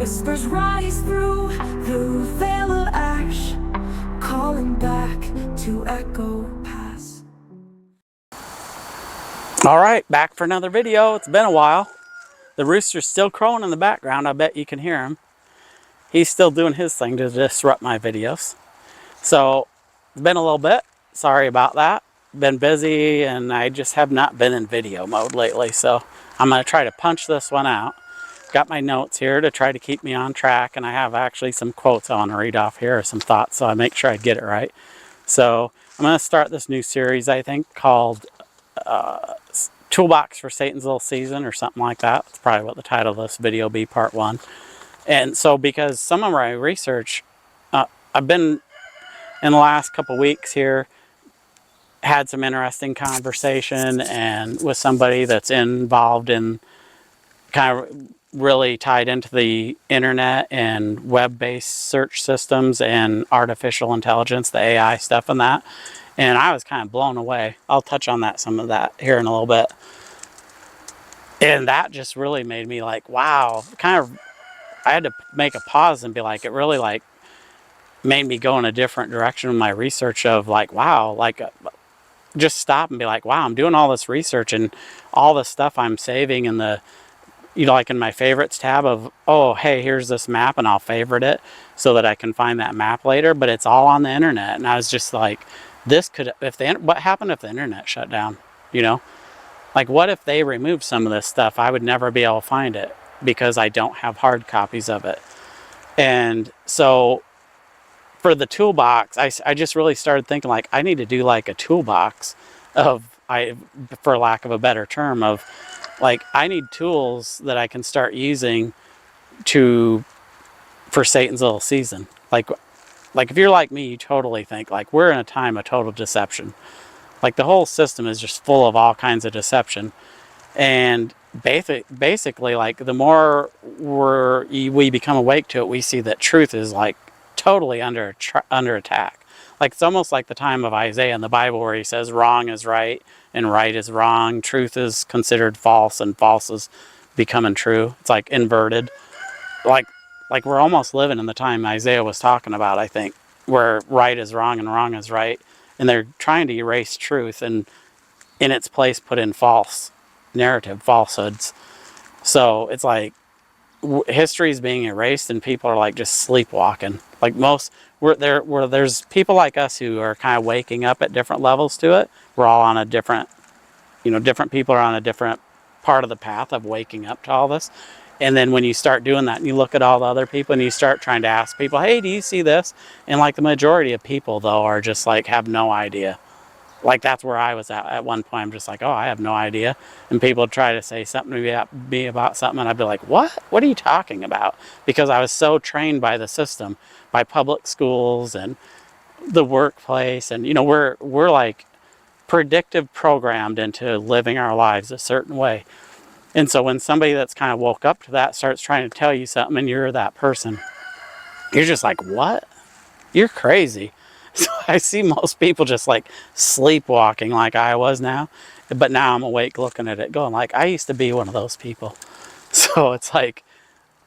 Whispers rise through the veil of ash, calling back to echo past. All right, back for another video. It's been a while. The rooster's still crowing in the background. I bet you can hear him. He's still doing his thing to disrupt my videos. So it's been a little bit. Sorry about that. Been busy and I just have not been in video mode lately. So I'm going to try to punch this one out. Got my notes here to try to keep me on track, and I have actually some quotes I want to read off here, or some thoughts, so I make sure I get it right. So I'm going to start this new series, I think, called Toolbox for Satan's Little Season, or something like that. That's probably what the title of this video will be, part 1. And so because some of my research, I've been, in the last couple weeks here, had some interesting conversation and with somebody that's involved in kind of really tied into the internet and web-based search systems and artificial intelligence, the AI stuff and that. And I was kind of blown away. I'll touch on that, some of that here in a little bit. And that just really made me like, wow, I had to make a pause and be like, it really like made me go in a different direction with my research of like, wow, like just stop and be like, wow, I'm doing all this research and all the stuff I'm saving in the, you know, like in my favorites tab of, oh, hey, here's this map and I'll favorite it so that I can find that map later, but it's all on the internet. And I was just like, this could, what happened if the internet shut down, you know? Like, what if they removed some of this stuff? I would never be able to find it because I don't have hard copies of it. And so for the toolbox, I just really started thinking like, I need to do like a toolbox of, for lack of a better term, of like, I need tools that I can start using for Satan's little season. Like if you're like me, you totally think like we're in a time of total deception. Like the whole system is just full of all kinds of deception. And basically like the more we become awake to it, we see that truth is like totally under attack. Like it's almost like the time of Isaiah in the Bible where he says wrong is right and right is wrong. Truth is considered false and false is becoming true. It's like inverted. Like we're almost living in the time Isaiah was talking about, I think, where right is wrong and wrong is right. And they're trying to erase truth and in its place put in false narrative, falsehoods. So it's like history is being erased and people are like just sleepwalking. Like there's people like us who are kind of waking up at different levels to it. We're all on a different, different people are on a different part of the path of waking up to all this. And then when you start doing that and you look at all the other people and you start trying to ask people, hey, do you see this? And like the majority of people though are just like have no idea. Like that's where I was at one point. I'm just like, oh, I have no idea. And people try to say something to me about something and I'd be like, what? What are you talking about? Because I was so trained by the system, by public schools and the workplace. And, we're like predictive programmed into living our lives a certain way. And so when somebody that's kind of woke up to that starts trying to tell you something and you're that person, you're just like, what? You're crazy. So I see most people just like sleepwalking like I was now. But now I'm awake looking at it going like, I used to be one of those people. So it's like,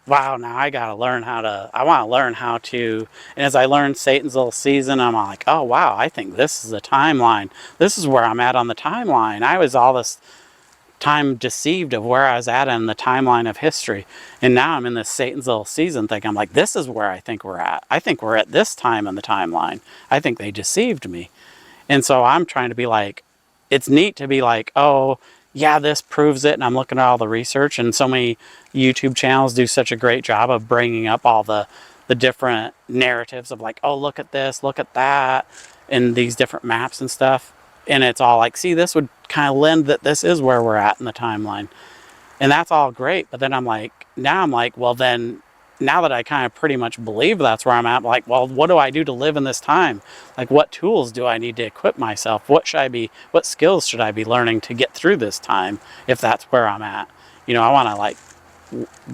wow, now I got to learn I want to learn how to, and as I learn Satan's little season, I'm like, oh wow, I think this is the timeline. This is where I'm at on the timeline. I was all this time deceived of where I was at in the timeline of history. And now I'm in this Satan's little season thing. I'm like, this is where I think we're at. I think we're at this time in the timeline. I think they deceived me. And so I'm trying to be like, it's neat to be like, oh, yeah, this proves it. And I'm looking at all the research and so many YouTube channels do such a great job of bringing up all the different narratives of like, oh, look at this, look at that, and these different maps and stuff. And it's all like, see, this would kind of lend that this is where we're at in the timeline. And that's all great. But then now I'm like, well, then now that I kind of pretty much believe that's where I'm at, like, well, what do I do to live in this time? Like, what tools do I need to equip myself? What skills should I be learning to get through this time if that's where I'm at? I want to like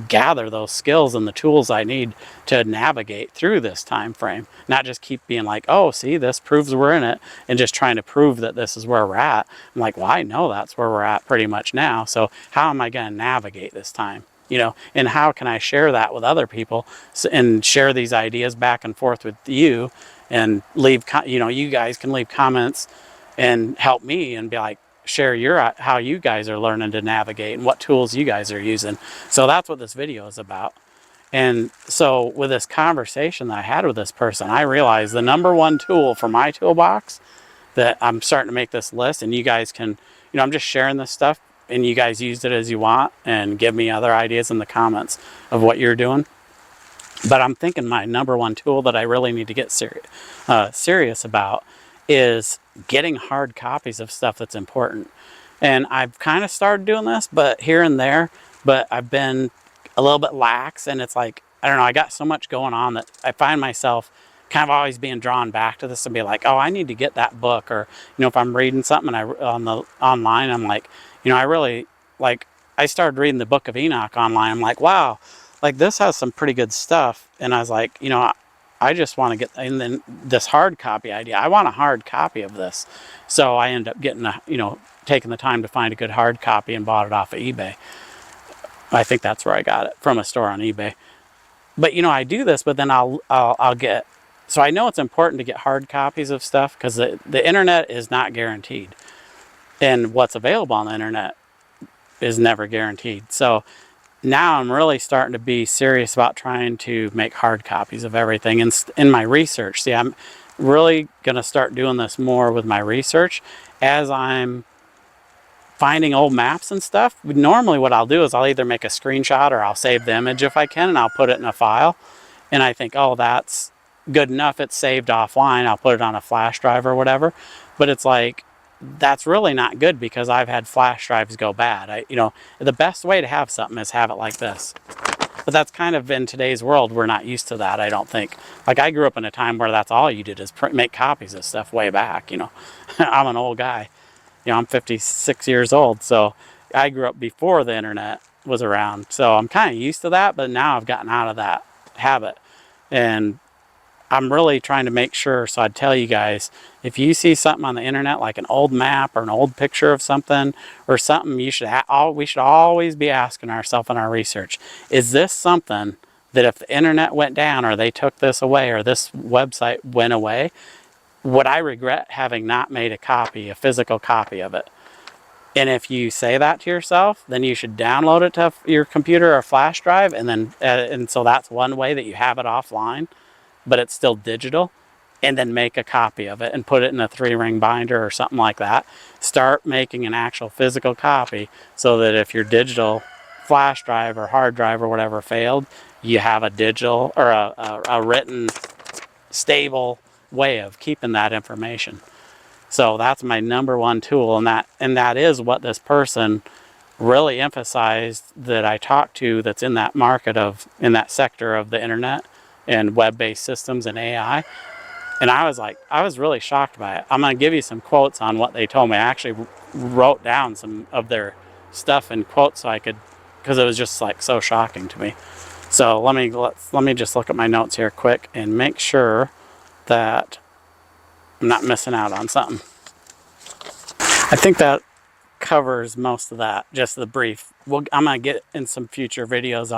gather those skills and the tools I need to navigate through this time frame, not just keep being like, oh, see, this proves we're in it, and just trying to prove that this is where we're at. I'm like, well, I know that's where we're at pretty much now, so how am I going to navigate this time? you know, and how can I share that with other people and share these ideas back and forth with you, and leave, you know, you guys can leave comments and help me and be like, share your how you guys are learning to navigate and what tools you guys are using. So that's what this video is about. And so with this conversation that I had with this person, I realized the number one tool for my toolbox, that I'm starting to make this list, and you guys can, you know, I'm just sharing this stuff and you guys use it as you want and give me other ideas in the comments of what you're doing. But I'm thinking my number one tool that I really need to get serious about is getting hard copies of stuff that's important. And I've kind of started doing this, but here and there, but I've been a little bit lax, and it's like, I don't know, I got so much going on that I find myself kind of always being drawn back to this and be like, oh, I need to get that book. Or, you know, if I'm reading something and online, I'm like, you know, I really, like, I started reading the Book of Enoch online. I'm like, wow, like this has some pretty good stuff. And I was like, you know, I just want to get, and then this hard copy idea, I want a hard copy of this. So I end up getting you know, taking the time to find a good hard copy and bought it off of eBay. I think that's where I got it, from a store on eBay. But, you know, I do this, but then I'll get, so I know it's important to get hard copies of stuff, because the internet is not guaranteed. And what's available on the internet is never guaranteed. So now I'm really starting to be serious about trying to make hard copies of everything. And in my research, see, I'm really going to start doing this more with my research as I'm finding old maps and stuff. Normally what I'll do is I'll either make a screenshot or I'll save the image if I can, and I'll put it in a file. And I think, oh, that's good enough. It's saved offline. I'll put it on a flash drive or whatever. But it's like, that's really not good, because I've had flash drives go bad. You know, the best way to have something is have it like this. But that's kind of, in today's world, we're not used to that, I don't think. Like, I grew up in a time where that's all you did is make copies of stuff way back, you know. I'm an old guy. You know, I'm 56 years old, so I grew up before the internet was around. So I'm kind of used to that, but now I've gotten out of that habit. And I'm really trying to make sure, so I'd tell you guys, if you see something on the internet, like an old map or an old picture of something or something, we should always be asking ourselves in our research, is this something that if the internet went down, or they took this away, or this website went away, would I regret having not made a physical copy of it? And if you say that to yourself, then you should download it to your computer or flash drive, and then and so that's one way that you have it offline, but it's still digital, and then make a copy of it and put it in a 3-ring binder or something like that. Start making an actual physical copy, so that if your digital flash drive or hard drive or whatever failed, you have a digital or a written, stable way of keeping that information. So that's my number one tool, and that is what this person really emphasized that I talked to, that's in that market in that sector of the internet and web-based systems and AI. And I was really shocked by it. I'm going to give you some quotes on what they told me. I actually wrote down some of their stuff in quotes so I could, because it was just like so shocking to me. So let me just look at my notes here quick and make sure that I'm not missing out on something. I think that covers most of that, just the brief. I'm going to get in some future videos.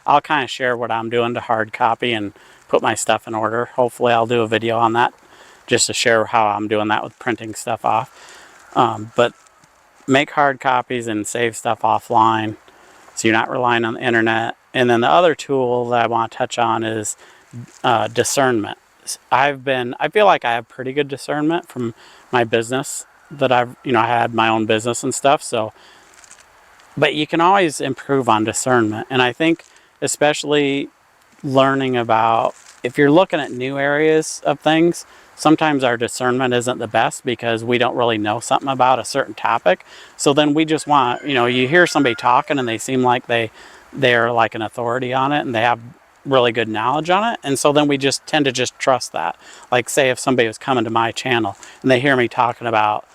I'll kind of share what I'm doing to hard copy and put my stuff in order. Hopefully I'll do a video on that, just to share how I'm doing that with printing stuff off. But make hard copies and save stuff offline, so you're not relying on the internet. And then the other tool that I want to touch on is discernment. I feel like I have pretty good discernment from my business that I had my own business and stuff. So, but you can always improve on discernment. And I think especially learning about, if you're looking at new areas of things, sometimes our discernment isn't the best because we don't really know something about a certain topic. So then we just want, you hear somebody talking and they seem like they're like an authority on it and they have really good knowledge on it, and so then we just tend to just trust that. Like, say if somebody was coming to my channel and they hear me talking about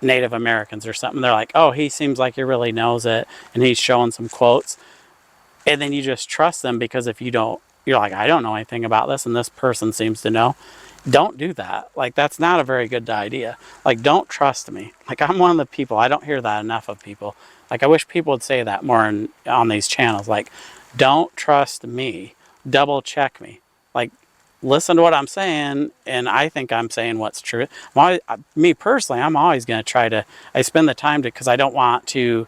Native Americans or something, they're like, oh, he seems like he really knows it, and he's showing some quotes, and then you just trust them, because if you don't you're like, I don't know anything about this, and this person seems to know. Don't do that. Like, that's not a very good idea. Like, don't trust me. Like, I'm one of the people, I don't hear that enough of people. Like, I wish people would say that more on these channels. Like, don't trust me. Double check me. Like, listen to what I'm saying, and I think I'm saying what's true. Me personally, I'm always going to try to, I spend the time to, because I don't want to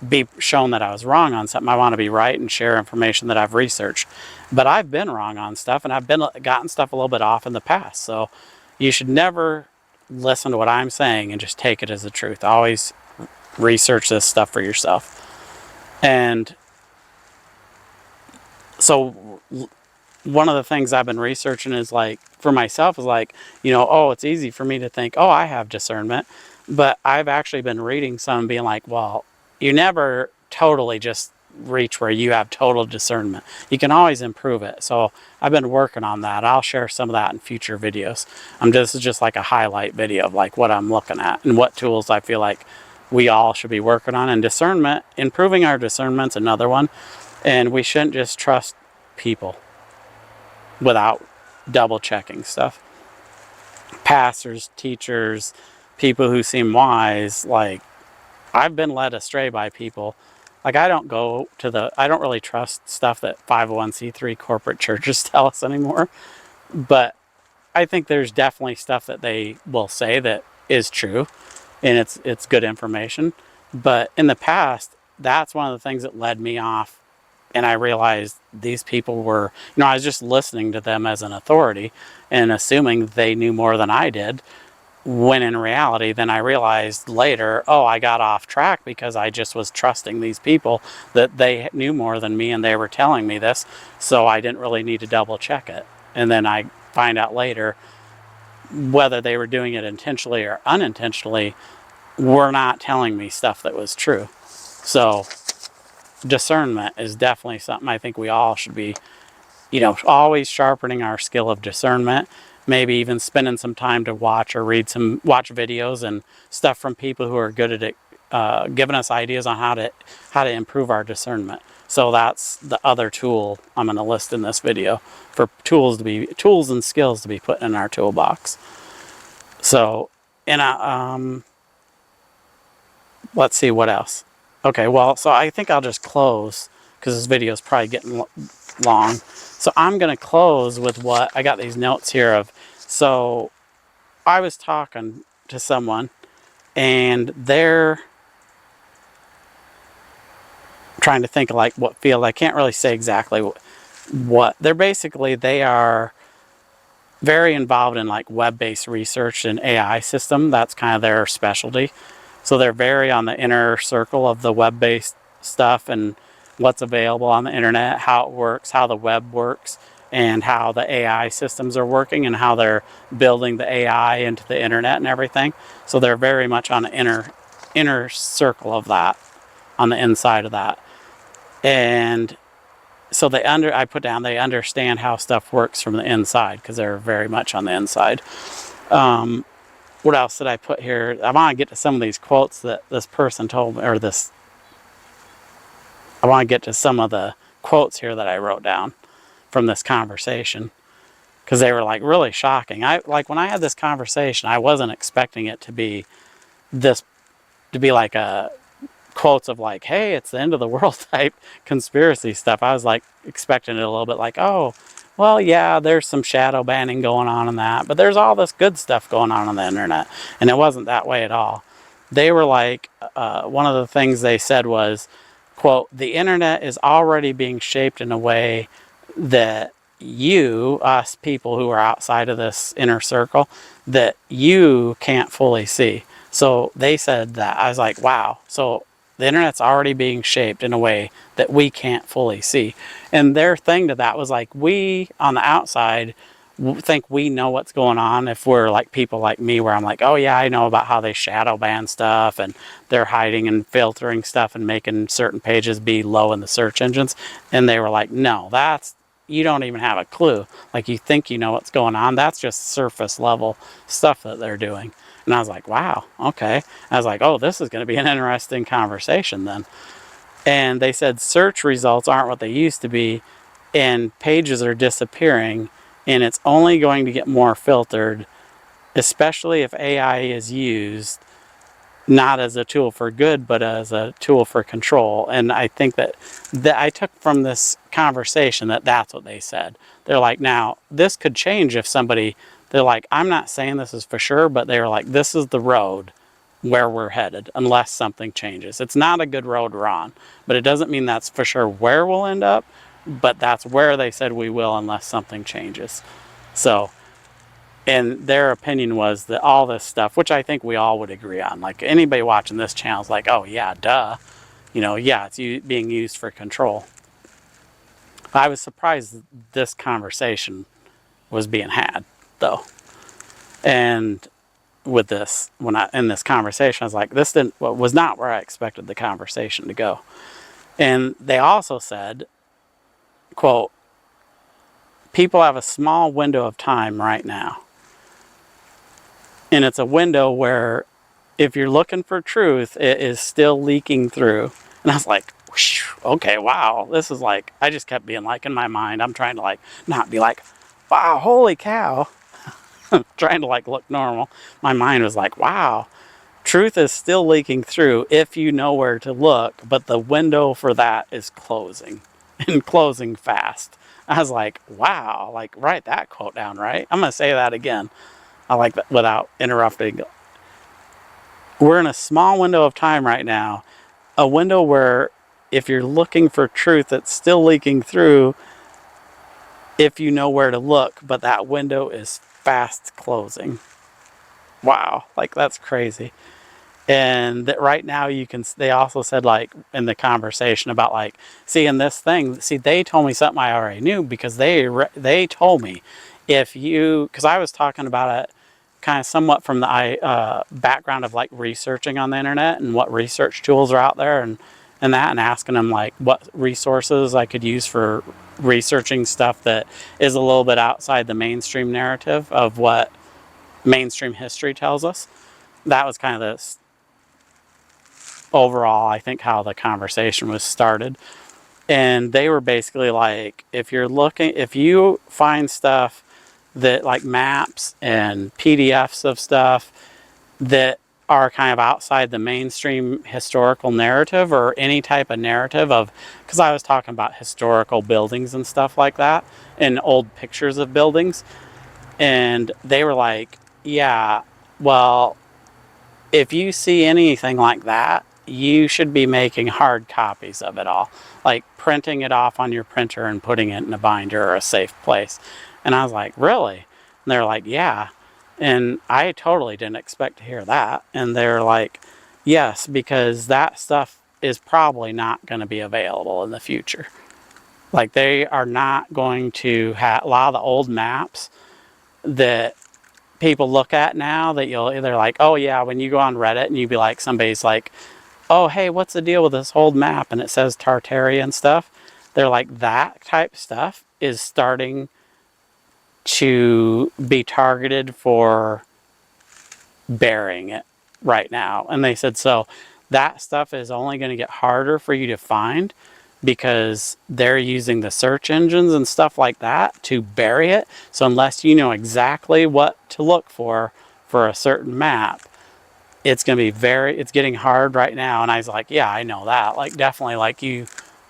be shown that I was wrong on something. I want to be right and share information that I've researched. But I've been wrong on stuff, and I've gotten stuff a little bit off in the past. So you should never listen to what I'm saying and just take it as the truth. Always research this stuff for yourself. And so one of the things I've been researching is like, for myself, is like, oh, it's easy for me to think, oh, I have discernment. But I've actually been reading some being like, well, you never totally just reach where you have total discernment. You can always improve it. So I've been working on that. I'll share some of that in future videos. This is just like a highlight video of like what I'm looking at and what tools I feel like we all should be working on. And discernment, improving our discernment's another one. And we shouldn't just trust people without double checking stuff. Pastors, teachers, people who seem wise, like, I've been led astray by people. Like, I don't really trust stuff that 501c3 corporate churches tell us anymore. But I think there's definitely stuff that they will say that is true, and it's good information. But in the past, that's one of the things that led me off. And I realized these people were, I was just listening to them as an authority and assuming they knew more than I did. When in reality, then I realized later, oh, I got off track because I just was trusting these people that they knew more than me and they were telling me this. So I didn't really need to double check it. And then I find out later whether they were doing it intentionally or unintentionally, were not telling me stuff that was true. So discernment is definitely something I think we all should be, always sharpening our skill of discernment. Maybe even spending some time to watch or watch videos and stuff from people who are good at it, giving us ideas on how to improve our discernment. So that's the other tool I'm going to list in this video for tools and skills to be put in our toolbox. So, let's see what else. Okay, well, so I think I'll just close because this video is probably getting long. So I'm going to close with what I got these notes here of. So I was talking to someone and they're trying to think of like what field. I can't really say exactly what. They are very involved in like web-based research and AI system. That's kind of their specialty. So they're very on the inner circle of the web-based stuff and what's available on the internet, how it works, how the web works, and how the AI systems are working and how they're building the AI into the internet and everything. So they're very much on the inner circle of that, on the inside of that. And so they understand how stuff works from the inside because they're very much on the inside. What else did I put here? I want to get to some of these quotes that this person told me, I want to get to some of the quotes here that I wrote down from this conversation because they were like really shocking. When I had this conversation, I wasn't expecting it to be like a quotes of like, hey, it's the end of the world type conspiracy stuff. I was like expecting it a little bit like, oh, well, yeah, there's some shadow banning going on in that, but there's all this good stuff going on the internet. And it wasn't that way at all. They were like, one of the things they said was, quote, the internet is already being shaped in a way that us people who are outside of this inner circle, that you can't fully see. So they said that. I was like, wow. So the internet's already being shaped in a way that we can't fully see. And their thing to that was like, we on the outside think we know what's going on if we're like people like me, where I'm like, oh yeah, I know about how they shadow ban stuff and they're hiding and filtering stuff and making certain pages be low in the search engines. And they were like, no, you don't even have a clue. Like, you think you know what's going on. That's just surface level stuff that they're doing. And I was like, wow, okay. I was like, oh, this is going to be an interesting conversation then. And they said search results aren't what they used to be. and pages are disappearing, and it's only going to get more filtered, especially if AI is used not as a tool for good, but as a tool for control. And I think that I took from this conversation that that's what they said. They're like, now, this could change if somebody, they're like, I'm not saying this is for sure, but they're like, this is the road where we're headed unless something changes. It's not a good road we're on, but it doesn't mean that's for sure where we'll end up, but that's where they said we will unless something changes. So, and their opinion was that all this stuff, which I think we all would agree on, like anybody watching this channel is like, oh yeah, duh, yeah, it's being used for control. I was surprised this conversation was being had, though. And with this, in this conversation, I was like, this was not where I expected the conversation to go. And they also said, quote, people have a small window of time right now. And it's a window where if you're looking for truth, it is still leaking through. And I was like, okay, wow. This is like, I just kept being like, in my mind, I'm trying to like, not be like, wow, holy cow. Trying to like look normal. My mind was like, wow, truth is still leaking through if you know where to look, but the window for that is closing and closing fast. I was like, wow, like write that quote down, right? I'm going to say that again. I like that without interrupting. We're in a small window of time right now, a window where if you're looking for truth, it's still leaking through if you know where to look, but that window is fast closing. Wow, like that's crazy. And that right now they also said like in the conversation about like, see in this thing, see they told me something I already knew because they told me because I was talking about it kind of somewhat from the background of like researching on the internet and what research tools are out there and asking them like what resources I could use for researching stuff that is a little bit outside the mainstream narrative of what mainstream history tells us. That was kind of this overall, I think, how the conversation was started. And they were basically like, if you find stuff that like maps and PDFs of stuff that are kind of outside the mainstream historical narrative or any type of narrative of, because I was talking about historical buildings and stuff like that and old pictures of buildings. And they were like, yeah, well, if you see anything like that, you should be making hard copies of it all, like printing it off on your printer and putting it in a binder or a safe place. And I was like, really? And they're like, yeah. And I totally didn't expect to hear that. And they're like, yes, because that stuff is probably not going to be available in the future. Like they are not going to have a lot of the old maps that people look at now that you'll either like, oh yeah, when you go on Reddit and you be like, somebody's like, oh hey, what's the deal with this old map and it says Tartaria and stuff. They're like, that type of stuff is starting to be targeted for burying it right now. And they said, so that stuff is only going to get harder for you to find because they're using the search engines and stuff like that to bury it. So unless you know exactly what to look for a certain map, it's going to be it's getting hard right now. And I was like, yeah, I know that. Like definitely like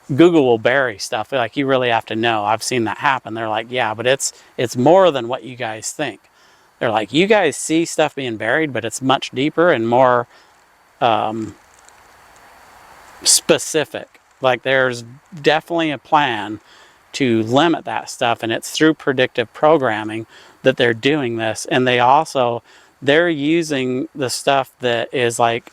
Google will bury stuff. Like you really have to know. I've seen that happen. They're like, yeah, but it's more than what you guys think. They're like, you guys see stuff being buried, but it's much deeper and more specific. Like there's definitely a plan to limit that stuff, and it's through predictive programming that they're doing this. And they're using the stuff that is like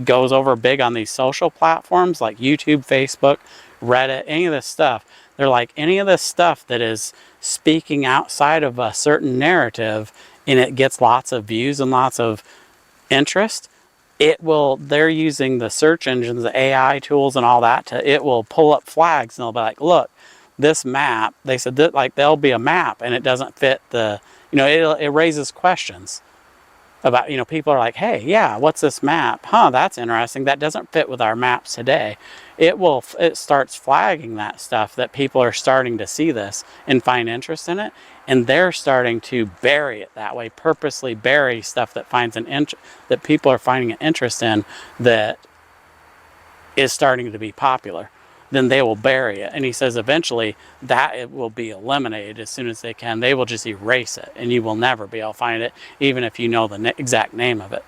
goes over big on these social platforms like YouTube, Facebook, Reddit, any of this stuff. They're like, any of this stuff that is speaking outside of a certain narrative and it gets lots of views and lots of interest, they're using the search engines, the AI tools and all that it will pull up flags and they'll be like, look, this map, they said that like there'll be a map and it doesn't fit it raises questions about, people are like, hey, yeah, what's this map? Huh, that's interesting. That doesn't fit with our maps today. It starts flagging that stuff, that people are starting to see this and find interest in it, and they're starting to bury it that way, purposely bury stuff that that people are finding an interest in, that is starting to be popular. Then they will bury it. And he says eventually that it will be eliminated as soon as they can. They will just erase it, and you will never be able to find it, even if you know the exact name of it.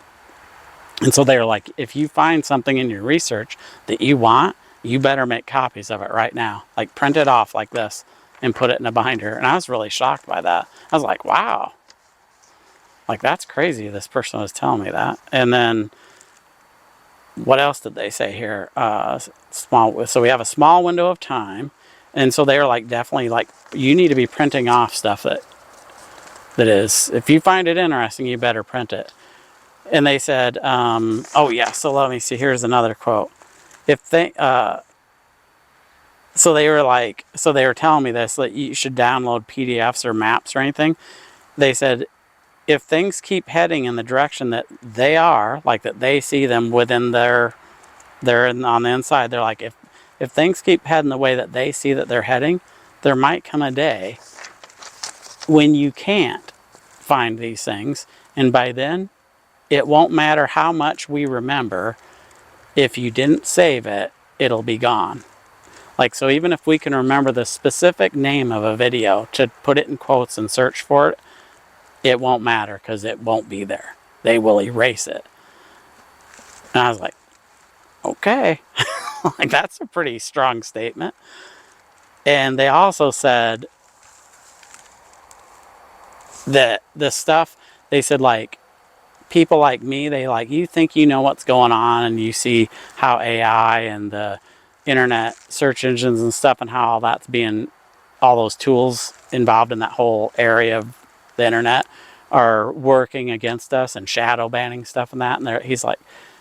And so they're like, if you find something in your research that you want, you better make copies of it right now. Like, print it off like this and put it in a binder. And I was really shocked by that. I was like, wow. Like, that's crazy. This person was telling me that. And then what else did they say here? So we have a small window of time. And so they're like, definitely, like, you need to be printing off stuff that is, if you find it interesting, you better print it. And they said, oh yeah, so let me see, here's another quote. So they were telling me this, that you should download PDFs or maps or anything. They said, if things keep heading in the direction that they are, like that they see them within they're on the inside, they're like, if things keep heading the way that they see that they're heading, there might come a day when you can't find these things. And by then, it won't matter how much we remember. If you didn't save it, it'll be gone. Like, so even if we can remember the specific name of a video to put it in quotes and search for it, it won't matter, because it won't be there. They will erase it. And I was like, okay. Like, that's a pretty strong statement. And they also said that the stuff, they said, like, people like me, they like, you think you know what's going on, and you see how AI and the internet search engines and stuff, and how all that's being, all those tools involved in that whole area of the internet are working against us and shadow banning stuff and that. And he's like,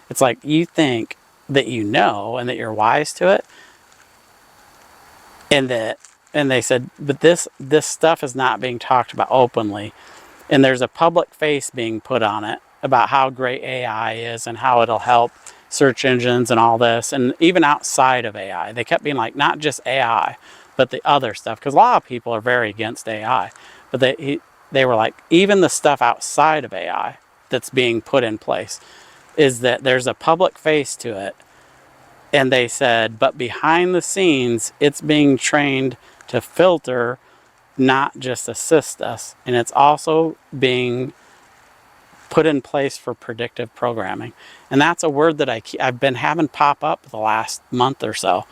it's like, you think that you know and that you're wise to it, and they said, but this stuff is not being talked about openly, and there's a public face being put on it about how great AI is and how it'll help search engines and all this. And even outside of AI, they kept being like, not just AI, but the other stuff, because a lot of people are very against AI, but they were like, even the stuff outside of AI that's being put in place, is that there's a public face to it. And they said, but behind the scenes, it's being trained to filter, not just assist us. And it's also being put in place for predictive programming. And that's a word that I've been having pop up the last month or so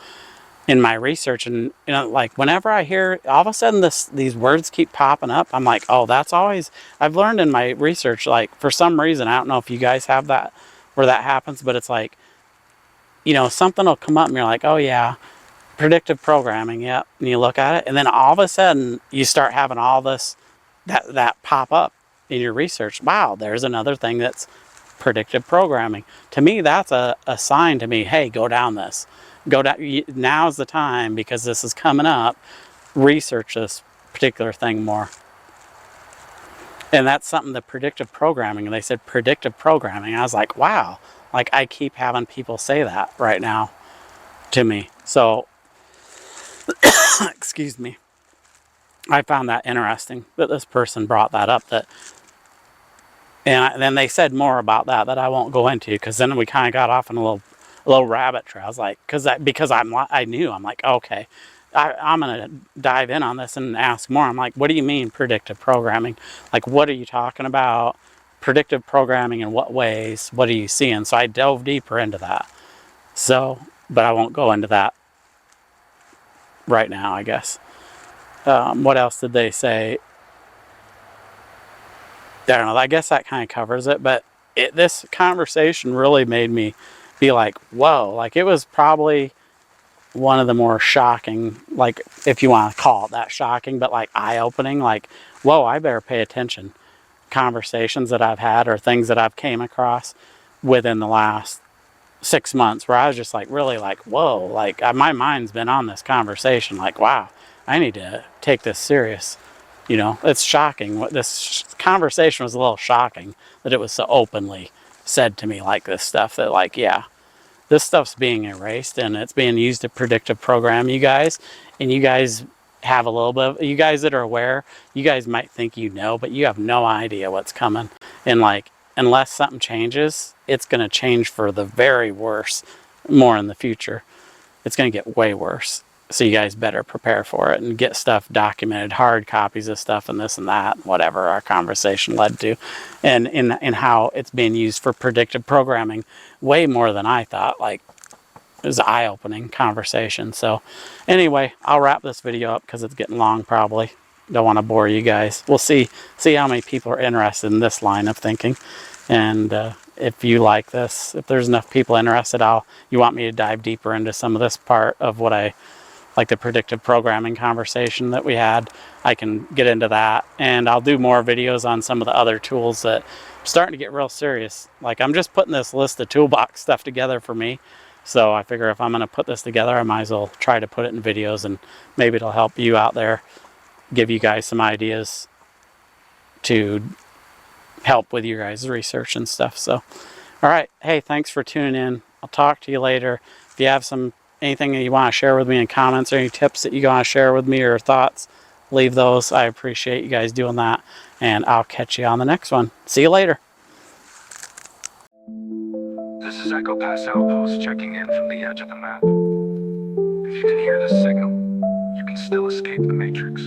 in my research. And like, whenever I hear, all of a sudden these words keep popping up, I'm like, oh, that's always, I've learned in my research, like, for some reason, I don't know if you guys have that, where that happens, but it's like, something will come up and you're like, oh yeah, predictive programming, yep. And you look at it, and then all of a sudden you start having all this, that pop up in your research. Wow, there's another thing that's predictive programming. To me, that's a sign to me, hey, go down this. Now's the time, because this is coming up. Research this particular thing more. And that's something, the predictive programming. And they said predictive programming. I was like, wow. Like, I keep having people say that right now to me. So, excuse me. I found that interesting that this person brought that up. And then they said more about that I won't go into, because then we kind of got off in a little rabbit trail. I was like, because I knew, I'm like, okay, I'm gonna dive in on this and ask more. I'm like, what do you mean predictive programming? Like, what are you talking about? Predictive programming in what ways? What are you seeing? So I dove deeper into that. So, but I won't go into that right now, I guess. What else did they say? I don't know. I guess that kind of covers it. But this conversation really made me be like, whoa. Like, it was probably one of the more shocking, like, if you want to call it that, shocking, but like eye-opening, like, whoa, I better pay attention. Conversations that I've had, or things that I've came across within the last 6 months, where I was just like, really like, whoa, like, my mind's been on this conversation, like, wow, I need to take this serious. You know, it's shocking. What this conversation was a little shocking that it was so openly said to me like this stuff that like, yeah, this stuff's being erased and it's being used to predictive program you guys. And you guys have a little bit of, you guys that are aware, you guys might think you know, but you have no idea what's coming. And like, unless something changes, it's going to change for the very worse more in the future. It's going to get way worse. So you guys better prepare for it and get stuff documented, hard copies of stuff and this and that, whatever our conversation led to, and in how it's being used for predictive programming way more than I thought. Like, it was an eye-opening conversation. So anyway, I'll wrap this video up because it's getting long probably. Don't want to bore you guys. We'll see how many people are interested in this line of thinking. And if you like this, if there's enough people interested, you want me to dive deeper into some of this part of what I like, the predictive programming conversation that we had, I can get into that. And I'll do more videos on some of the other tools that I'm starting to get real serious. Like, I'm just putting this list of Toolbox stuff together for me. So I figure if I'm going to put this together, I might as well try to put it in videos, and maybe it'll help you out there, give you guys some ideas to help with your guys' research and stuff. So, all right. Hey, thanks for tuning in. I'll talk to you later. If you have anything that you want to share with me in comments, or any tips that you want to share with me or thoughts, leave those. I appreciate you guys doing that, and I'll catch you on the next one. See you later. This is Echo Pass Outpost checking in from the edge of the map. If you can hear this signal, you can still escape the Matrix.